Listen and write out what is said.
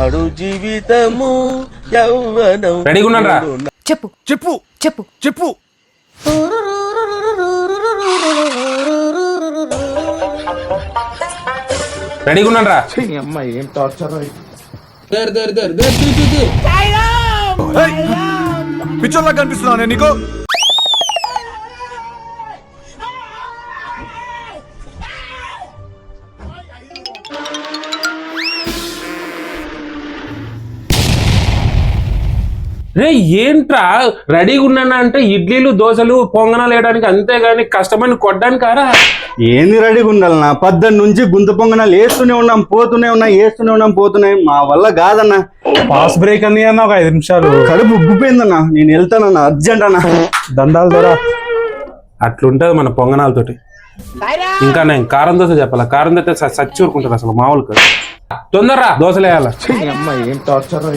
పాడు జీవితము యవ్వనం. రెడీగా ఉన్నారా? చెప్పు చెప్పు చెప్పు చెప్పు. రెడీగా ఉన్నారా? అమ్మాయి ఏం టార్చర్. పిచ్చోళ్ళ కనిపిస్తున్నా నేను నీకు. రే ఏంట్రా రెడీగా ఉన్నానా అంటే ఇడ్లీలు దోశలు పొంగనాలు వేయడానికి, అంతేగాని కష్టమని కొట్టడానికి కారా? ఏంది రెడీగా ఉండాలన్నా? పద్దెని నుంచి గుంత పొంగనాలు వేస్తూనే ఉన్నాం పోతున్నాయి. మా వల్ల కాదన్నా. పాస్ బ్రేక్ అని అన్న ఒక 5 నిమిషాలు. కడుపు ఉబ్బిపోయిందన్నా. నేను వెళ్తానన్నా, అర్జెంట్ అన్నా. దండాలు ద్వారా అట్లుంటది మన పొంగనాలతోటి. ఇంకా నేను కారం దోశ చెప్పాలా? కారం దోశ సచ్చి ఊరుకుంటారు అసలు, మామూలు కాదు. తొందరరా దోశలు వేయాల. అమ్మాయి ఏం టార్చర్.